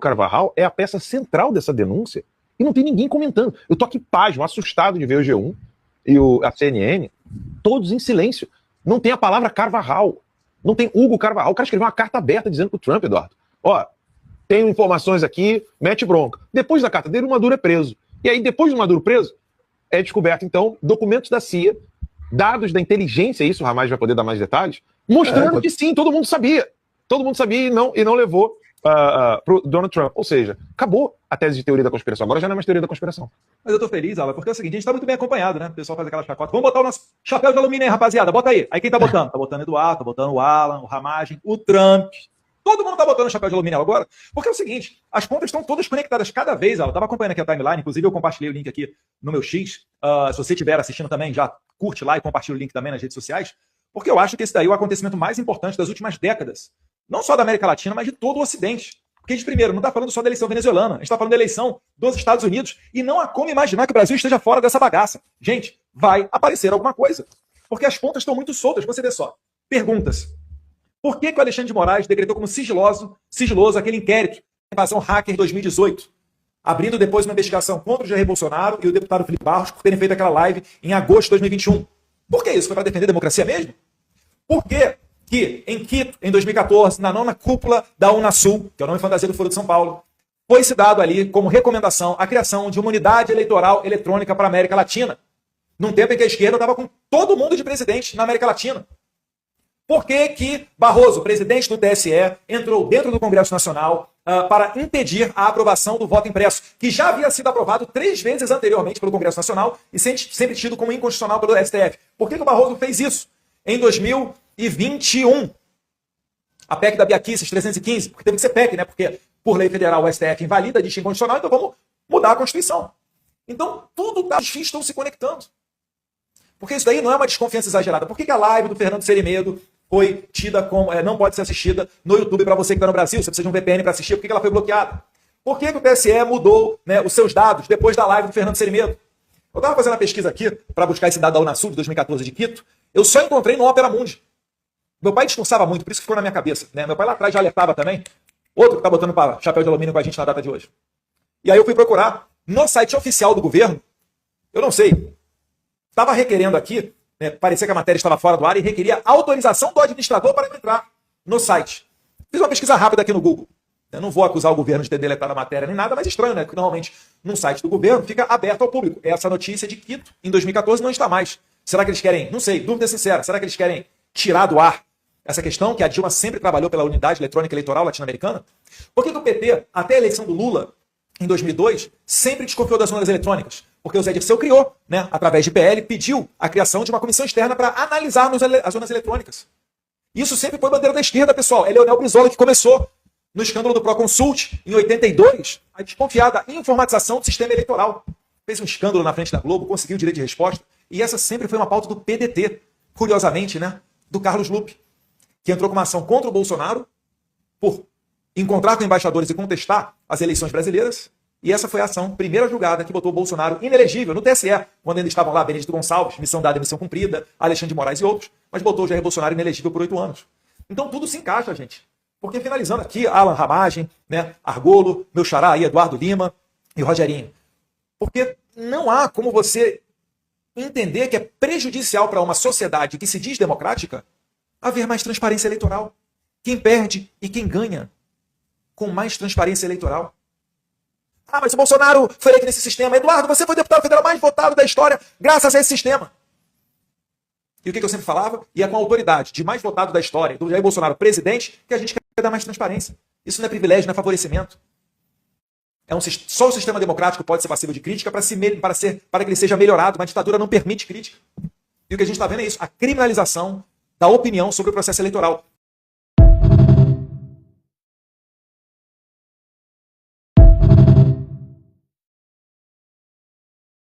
Carvajal é a peça central dessa denúncia e não tem ninguém comentando. Eu tô aqui pasmo, assustado de ver o G1 e a CNN, todos em silêncio. Não tem a palavra Carvajal. Não tem Hugo Carvajal. O cara escreveu uma carta aberta dizendo pro Trump, Eduardo, ó, tenho informações aqui, mete bronca. Depois da carta dele, o Maduro é preso. E aí, depois do Maduro preso, é descoberto, então, documentos da CIA, dados da inteligência, isso o Ramage vai poder dar mais detalhes, mostrando que sim, todo mundo sabia. Todo mundo sabia e não levou pro Donald Trump. Ou seja, acabou a tese de teoria da conspiração. Agora já não é mais teoria da conspiração. Mas eu tô feliz, Alan, porque é o seguinte, a gente tá muito bem acompanhado, né? O pessoal faz aquela chacota. Vamos botar o nosso chapéu de alumínio aí, rapaziada. Bota aí. Aí quem tá botando? Tá botando o Eduardo, tá botando o Alan, o Ramagem, o Trump. Todo mundo tá botando o chapéu de alumínio agora. Porque é o seguinte, as pontas estão todas conectadas cada vez, Alan. Eu tava acompanhando aqui a timeline, inclusive eu compartilhei o link aqui no meu X. Se você estiver assistindo também, já curte lá e compartilha o link também nas redes sociais. Porque eu acho que esse daí é o acontecimento mais importante das últimas décadas. Não só da América Latina, mas de todo o Ocidente. Porque a gente, primeiro, não está falando só da eleição venezuelana, a gente está falando da eleição dos Estados Unidos. E não há como imaginar que o Brasil esteja fora dessa bagaça. Gente, vai aparecer alguma coisa. Porque as pontas estão muito soltas. Você vê só. Perguntas. Por que o Alexandre de Moraes decretou como sigiloso aquele inquérito de invasão hacker 2018? Abrindo depois uma investigação contra o Jair Bolsonaro e o deputado Felipe Barros por terem feito aquela live em agosto de 2021. Por que isso? Foi para defender a democracia mesmo? Por quê? Que em Quito, em 2014, na nona cúpula da Unasul, que é o nome fantasia do Foro de São Paulo, foi se dado ali como recomendação a criação de uma unidade eleitoral eletrônica para a América Latina, num tempo em que a esquerda estava com todo mundo de presidente na América Latina. Por que que Barroso, presidente do TSE, entrou dentro do Congresso Nacional para impedir a aprovação do voto impresso, que já havia sido aprovado 3 vezes anteriormente pelo Congresso Nacional e sempre tido como inconstitucional pelo STF? Por que que o Barroso fez isso em 2021? A PEC da Bia Kicis 315, porque teve que ser PEC, né? Porque por lei federal o STF invalida, diz inconstitucional, então vamos mudar a Constituição. Então tudo os fios estão se conectando. Porque isso daí não é uma desconfiança exagerada. Por que a live do Fernando Serimedo foi tida como não pode ser assistida no YouTube para você que está no Brasil? Você precisa de um VPN para assistir. Por que ela foi bloqueada? Por que o TSE mudou, né, os seus dados depois da live do Fernando Serimedo? Eu estava fazendo uma pesquisa aqui para buscar esse dado da Unasul de 2014 de Quito. Eu só encontrei no Opera Mundi. Meu pai discursava muito, por isso que ficou na minha cabeça. Né? Meu pai lá atrás já alertava também. Outro que está botando chapéu de alumínio com a gente na data de hoje. E aí eu fui procurar no site oficial do governo. Eu não sei. Estava requerendo aqui, né, parecia que a matéria estava fora do ar e requeria autorização do administrador para entrar no site. Fiz uma pesquisa rápida aqui no Google. Eu não vou acusar o governo de ter deletado a matéria nem nada, mas estranho, né? Porque normalmente num site do governo fica aberto ao público. Essa notícia de Quito, em 2014, não está mais. Será que eles querem, não sei, dúvida sincera, será que eles querem tirar do ar essa questão que a Dilma sempre trabalhou pela unidade eletrônica eleitoral latino-americana? Por que o PT, até a eleição do Lula, em 2002, sempre desconfiou das urnas eletrônicas? Porque o Zé Dirceu criou, né, através de PL, pediu a criação de uma comissão externa para analisar as urnas eletrônicas. Isso sempre foi bandeira da esquerda, pessoal. É Leonel Brizola que começou no escândalo do Proconsult, em 82, a desconfiar da informatização do sistema eleitoral. Fez um escândalo na frente da Globo, conseguiu o direito de resposta, e essa sempre foi uma pauta do PDT, curiosamente, né, do Carlos Lupe, que entrou com uma ação contra o Bolsonaro por encontrar com embaixadores e contestar as eleições brasileiras. E essa foi a ação, primeira julgada, que botou o Bolsonaro inelegível no TSE, quando ainda estavam lá Benedito Gonçalves, missão dada, missão cumprida, Alexandre de Moraes e outros, mas botou o Jair Bolsonaro inelegível por 8 anos. Então tudo se encaixa, gente. Porque finalizando aqui, Alan Ramagem, né, Argolo, meu xará aí, Eduardo Lima e o Rogerinho. Porque não há como você entender que é prejudicial para uma sociedade que se diz democrática haver mais transparência eleitoral. Quem perde e quem ganha com mais transparência eleitoral. Ah, mas o Bolsonaro foi eleito nesse sistema. Eduardo, você foi o deputado federal mais votado da história graças a esse sistema. E o que eu sempre falava? E é com a autoridade de mais votado da história, do Jair Bolsonaro presidente, que a gente quer dar mais transparência. Isso não é privilégio, não é favorecimento. Só o sistema democrático pode ser passível de crítica para que ele seja melhorado. Uma ditadura não permite crítica. E o que a gente está vendo é isso, a criminalização da opinião sobre o processo eleitoral.